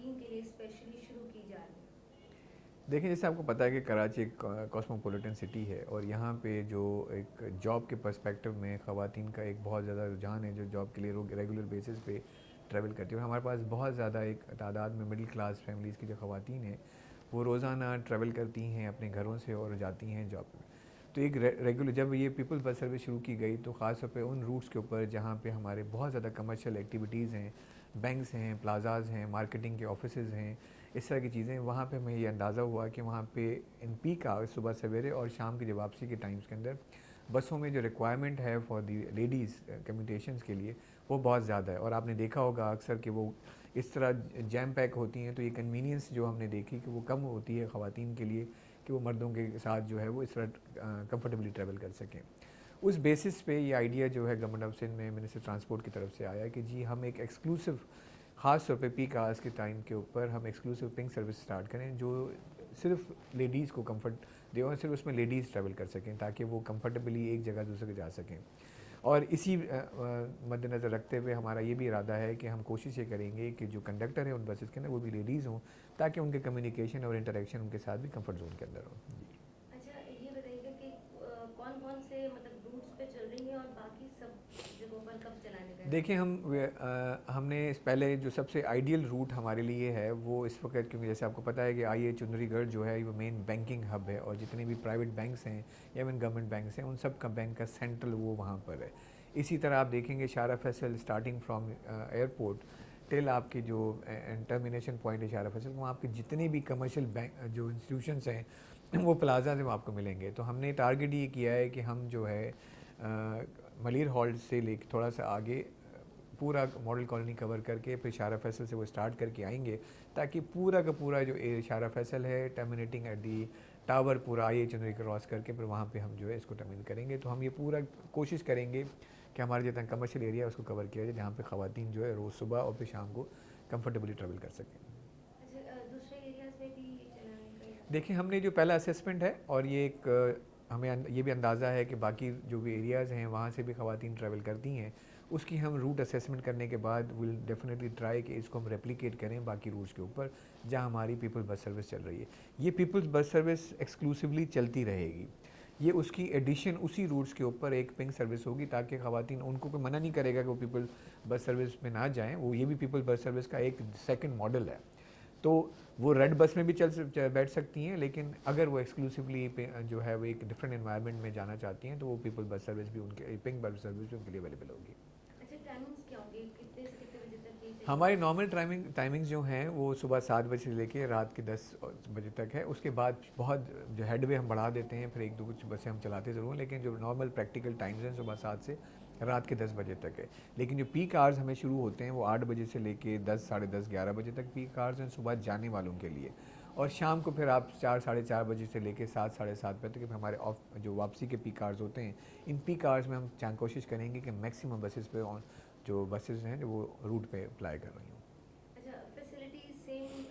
خواتین کے لیے اسپیشلی شروع کی جا رہی ہے؟ دیکھیں، جیسے آپ کو پتہ ہے کہ کراچی ایک کاسموپولیٹن سٹی ہے، اور یہاں پہ جو ایک جاب کے پرسپیکٹو میں خواتین کا ایک بہت زیادہ رجحان ہے جو جاب کے لیے ریگولر بیسس پہ ٹریول کرتی ہے. اور ہمارے پاس بہت زیادہ ایک تعداد میں مڈل کلاس فیملیز کی جو خواتین ہیں وہ روزانہ ٹریول کرتی ہیں اپنے گھروں سے اور جاتی ہیں جاب پہ. تو ایک ریگولر جب یہ پیپل بس سروس شروع کی گئی تو خاص طور پہ ان روٹس کے اوپر جہاں پہ ہمارے بہت زیادہ کمرشل ایکٹیویٹیز ہیں، بینکس ہیں، پلازاز ہیں، مارکیٹنگ کے آفیسز ہیں، اس طرح کی چیزیں، وہاں پہ ہمیں یہ اندازہ ہوا کہ وہاں پہ ان پیک آورس صبح سویرے اور شام کی جو واپسی کے ٹائمز کے اندر بسوں میں جو ریکوائرمنٹ ہے فار دی لیڈیز کمیونیکیشنز کے لیے وہ بہت زیادہ ہے. اور آپ نے دیکھا ہوگا اکثر کہ وہ اس طرح جیم پیک ہوتی ہیں، تو یہ کنوینئنس جو ہم نے دیکھی کہ وہ کم ہوتی ہے خواتین کے لیے کہ وہ مردوں کے ساتھ جو ہے وہ اس طرح کمفرٹیبلی ٹریول کر سکیں. اس بیسس پہ یہ آئیڈیا جو ہے گورنمنٹ آف سندھ میں منسٹر ٹرانسپورٹ کی طرف سے آیا کہ جی ہم ایک ایکسکلوسو خاص طور پہ پیک آورس کے ٹائم کے اوپر ہم ایکسکلوسو پنک سروس سٹارٹ کریں جو صرف لیڈیز کو کمفرٹ دے اور صرف اس میں لیڈیز ٹریول کر سکیں تاکہ وہ کمفرٹیبلی ایک جگہ دوسرے جا سکیں. اور اسی مد نظر رکھتے ہوئے ہمارا یہ بھی ارادہ ہے کہ ہم کوشش یہ کریں گے کہ جو کنڈکٹر ہیں ان بسز کے اندر وہ بھی لیڈیز ہوں تاکہ ان کے کمیونیکیشن اور انٹریکشن ان کے ساتھ بھی کمفرٹ زون کے اندر ہو. اچھا یہ بتائیے گا کہ کون کون سے مطلب روٹس پہ چل رہی ہیں اور باقی سب جگہوں پر کب چلانے کا دیکھیں، ارادہ ہم نے پہلے جو سب سے آئیڈیل روٹ ہمارے لیے ہے وہ اس وقت، کیونکہ جیسے آپ کو پتہ ہے کہ آئی اے چندری گڑھ جو ہے وہ مین بینکنگ ہب ہے اور جتنے بھی پرائیویٹ بینکس ہیں یا ایون گورنمنٹ بینکس ہیں ان سب کا بینک کا سینٹرل وہ وہاں پر ہے. اسی طرح آپ دیکھیں گے شارہ فیصل اسٹارٹنگ فرام ایئرپورٹ ٹل آپ کی جو ٹرمینیشن پوائنٹ ہے شارہ فیصل، وہاں آپ کے جتنے بھی کمرشل بینک جو انسٹیٹیوشنس ہیں وہ پلازا سے آپ کو ملیں گے. تو ہم نے ٹارگیٹ یہ کیا ہے کہ ہم جو ہے ملیر ہال سے لے کے تھوڑا سا آگے پورا ماڈل کالونی کور کر کے پھر شارہ فیصل سے وہ اسٹارٹ کر کے آئیں گے تاکہ پورا کا پورا جو شارہ فیصل ہے ٹرمینیٹنگ ایٹ دی ٹاور پورا آئی اے چندری کراس کر کے پھر وہاں پہ ہم جو ہے اس کو ٹرمینیٹ کریں گے. تو ہم یہ پورا کوشش کریں گے کہ ہمارے جتنا کمرشل ایریا ہے اس کو کور کیا جائے جہاں پہ خواتین جو ہے روز صبح اور پھر شام کو کمفرٹیبلی ٹریول کر سکیں. اچھا دوسرے ایریاز میں بھی چلانے کا ارادہ دیکھیں، ہم نے جو پہلا اسیسمنٹ ہے اور یہ ایک ہمیں یہ بھی اندازہ ہے کہ باقی جو بھی ایریاز ہیں وہاں سے بھی خواتین ٹریول کرتی ہیں، اس کی ہم روٹ اسیسمنٹ کرنے کے بعد ول ڈیفینیٹلی ٹرائی کہ اس کو ہم ریپلیکیٹ کریں باقی روٹس کے اوپر جہاں ہماری پیپل بس سروس چل رہی ہے. یہ پیپل بس سروس ایکسکلوسیولی چلتی رہے گی، یہ اس کی ایڈیشن اسی روٹس کے اوپر ایک پنک سروس ہوگی تاکہ خواتین، ان کو کوئی منع نہیں کرے گا کہ وہ پیپل بس سروس میں نہ جائیں، وہ یہ بھی پیپل بس سروس کا ایک سیکنڈ ماڈل ہے. تو وہ ریڈ بس میں بھی بیٹھ سکتی ہیں، لیکن اگر وہ ایکسکلوسیولی جو ہے وہ ایک ڈفرینٹ انوائرمنٹ میں جانا چاہتی ہیں تو وہ پیپل بس سروس بھی ان کے پنک بس سروس بھی ان کے لیے اویلیبل ہوگی. اچھا ٹائمنگس کیا ہوں گی، کتنے سے کتنے بجے تک یہ چلے ہماری گی؟ نارمل ٹائمنگز جو ہیں وہ صبح 7 بجے سے لے کے رات کے 10 بجے تک ہے. اس کے بعد بہت جو ہیڈ وے ہم بڑھا دیتے ہیں، پھر ایک دو کچھ بسیں ہم چلاتے ضرور ہیں، لیکن جو نارمل پریکٹیکل ٹائمز ہیں صبح 7 سے رات کے 10 بجے تک ہے. لیکن جو پیک آورز ہمیں شروع ہوتے ہیں وہ 8 بجے سے لے کے 10 ساڑھے 10 11 بجے تک پیک آورز ہیں صبح جانے والوں کے لیے. اور شام کو پھر آپ 4 ساڑھے 4 بجے سے لے کے 7 ساڑھے 7 بجے تک ہمارے جو واپسی کے پیک آورز ہوتے ہیں، ان پیک آورز میں ہم کوشش کریں گے کہ میکسیمم بسز پہ جو بسز ہیں وہ روٹ پہ اپلائی کر رہی ہوں. اچھا facilities same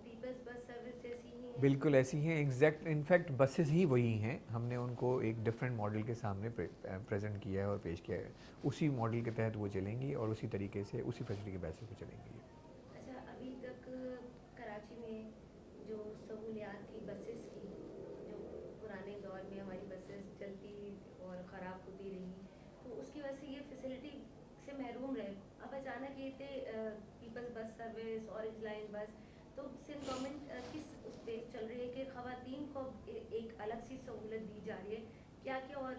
peoples bus service جیسی ہی ہیں؟ بالکل ایسی ہیں، ایگزیکٹ انفیکٹ بسز ہی وہی ہیں. ہم نے ان کو ایک ڈفرینٹ ماڈل کے سامنے پریزنٹ کیا ہے اور پیش کیا ہے. اسی ماڈل کے تحت وہ چلیں گی اور اسی طریقے سے اسی فیسلٹی کے بیسس پہ چلیں گی. اچھا ابھی تک کراچی میں جو سہولیات تھی بسیز کی، جو پرانے دور میں ہماری بسیز چلتی اور خراب ہوتی رہی تو اس کی وجہ سے یہ فیسلٹی سے محروم رہے. اب اچانک یہ تھے Peoples bus service, orange line bus, تو سندھ گورنمنٹ کس اس پہ چل رہی ہے کہ خواتین کو ایک الگ سی سہولت دی جا رہی ہے؟ کیا کیا اور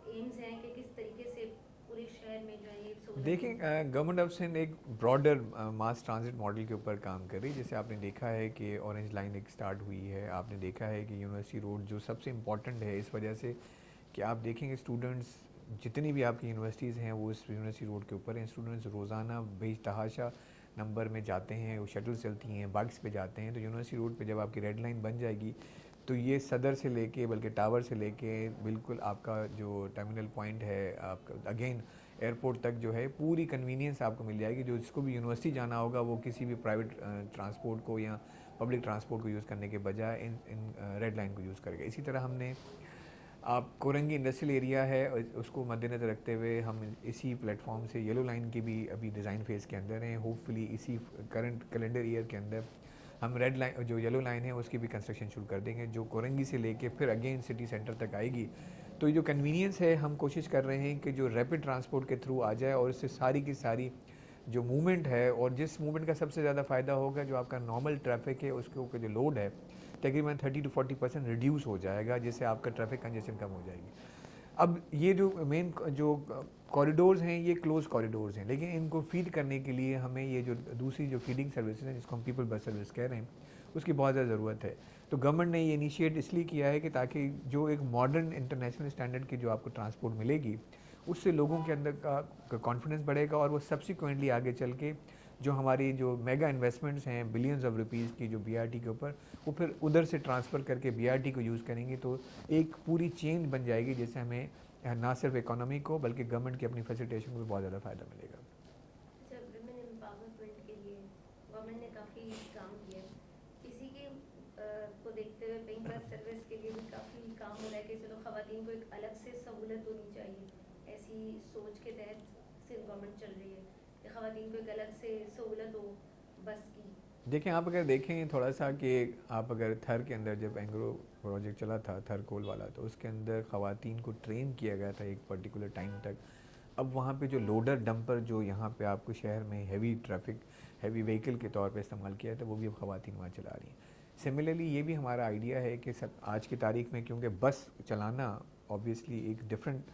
ایمز ہیں کہ کس طریقے سے پورے شہر میں جو ہے یہ سہولت دیکھیں، ہوگی؟ گورنمنٹ آف سندھ ایک براڈر ماس ٹرانزٹ ماڈل کے اوپر کام کر رہی ہے. جیسے آپ نے دیکھا ہے کہ اورنج لائن ایک سٹارٹ ہوئی ہے، آپ نے دیکھا ہے کہ یونیورسٹی روڈ جو سب سے امپورٹنٹ ہے اس وجہ سے کہ آپ دیکھیں گے اسٹوڈنٹس جتنی بھی آپ کی یونیورسٹیز ہیں وہ اس یونیورسٹی روڈ کے اوپر ہیں. اسٹوڈنٹس روزانہ بے تحاشا نمبر میں جاتے ہیں، وہ شٹل چلتی ہیں، بائکس پہ جاتے ہیں. تو یونیورسٹی روڈ پہ جب آپ کی ریڈ لائن بن جائے گی تو یہ صدر سے لے کے بلکہ ٹاور سے لے کے بالکل آپ کا جو ٹرمینل پوائنٹ ہے آپ کا اگین ایئرپورٹ تک جو ہے پوری کنوینئنس آپ کو مل جائے گی. جو جس کو بھی یونیورسٹی جانا ہوگا وہ کسی بھی پرائیویٹ ٹرانسپورٹ کو یا پبلک ٹرانسپورٹ کو یوز کرنے کے بجائے ان ریڈ لائن کو یوز کرے گا. اسی طرح ہم نے آپ کورنگی انڈسٹریل ایریا ہے اس کو مد نظر رکھتے ہوئے ہم اسی پلیٹ فارم سے یلو لائن کی بھی ابھی ڈیزائن فیز کے اندر ہیں. ہوپ فلی اسی کرنٹ کیلنڈر ایئر کے اندر ہم ریڈ لائن جو یلو لائن ہے اس کی بھی کنسٹرکشن شروع کر دیں گے, جو کورنگی سے لے کے پھر اگین سٹی سینٹر تک آئے گی. تو یہ جو کنوینئنس ہے ہم کوشش کر رہے ہیں کہ جو ریپڈ ٹرانسپورٹ کے تھرو آ جائے, اور اس سے ساری کی ساری جو موومنٹ ہے, اور جس موومنٹ کا سب سے زیادہ فائدہ ہوگا جو آپ کا نارمل ٹریفک ہے اس کے اوپر جو لوڈ ہے تقریباً 30 to 40% ریڈیوس ہو جائے گا, جس سے آپ کا ٹریفک کنجیشن کم ہو جائے گی. اب یہ جو مین جو کوریڈورز ہیں یہ کلوز کوریڈورز ہیں, لیکن ان کو فیڈ کرنے کے لیے ہمیں یہ جو دوسری جو فیڈنگ سروسز ہیں جس کو ہم پیپل بس سروس کہہ رہے ہیں اس کی بہت زیادہ ضرورت ہے. تو گورنمنٹ نے یہ انیشیٹ اس لیے کیا ہے کہ تاکہ جو ایک ماڈرن انٹرنیشنل اسٹینڈرڈ کی جو آپ کو ٹرانسپورٹ ملے گی اس سے لوگوں کے اندر کا کانفیڈنس بڑھے گا, اور وہ سبسیکوئنٹلی آگے چل کے جو ہماری جو میگا انویسٹمنٹس ہیں بلینز آف روپیز کی جو بی آر ٹی کے اوپر, وہ پھر ادھر سے ٹرانسفر کر کے بی آر ٹی کو یوز کریں گے. تو ایک پوری چین بن جائے گی جس سے ہمیں نہ صرف اکانومی کو بلکہ گورنمنٹ کی اپنی فیسیلیٹیشن کو بھی بہت زیادہ فائدہ ملے گا. اچھا, ویمن امپاورمنٹ کے لیے گورنمنٹ نے کافی کام کیا ہے, اسی کے کو دیکھتے ہوئے پنک بس سروس کے لیے بھی کافی کام ہو رہا ہے کہ چلو خواتین کو ایک الگ سے سہولت ہونی چاہیے. ایسی سوچ کے تحت صرف گورنمنٹ چل رہی ہے کہ خواتین کو ایک الگ سے سہولت ہو بس کی. دیکھیں آپ اگر دیکھیں تھوڑا سا کہ آپ اگر تھر کے اندر جب اینگرو پروجیکٹ چلا تھا تھر کول والا, تو اس کے اندر خواتین کو ٹرین کیا گیا تھا ایک پرٹیکولر ٹائم تک. اب وہاں پہ جو لوڈر ڈمپر جو یہاں پہ آپ کو شہر میں ہیوی ٹریفک ہیوی وہیکل کے طور پہ استعمال کیا تھا, وہ بھی اب خواتین وہاں چلا رہی ہیں. سملرلی یہ بھی ہمارا آئیڈیا ہے کہ آج کی تاریخ میں کیونکہ بس چلانا اوبیسلی ایک ڈفرینٹ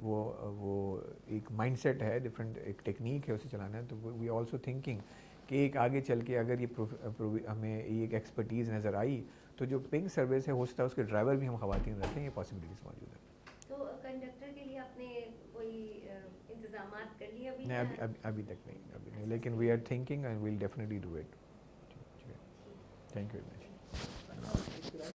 وہ ایک مائنڈ سیٹ ہے, ڈفرینٹ ایک ٹیکنیک ہے اسے چلانا. تو وی آلسو تھنکنگ کہ ایک آگے چل کے اگر یہ ہمیں ایک ایکسپرٹیز نظر آئی تو جو پنک سروس ہے ہو سکتا ہے اس کے ڈرائیور بھی ہم خواتین رکھیں, یہ پاسبلٹیز موجود ہیں. تو کنڈکٹر کے لیے آپ نے کوئی انتظامات کر لیے ابھی؟ نہیں ابھی تک نہیں, لیکن we are thinking and will definitely do it. Thank you.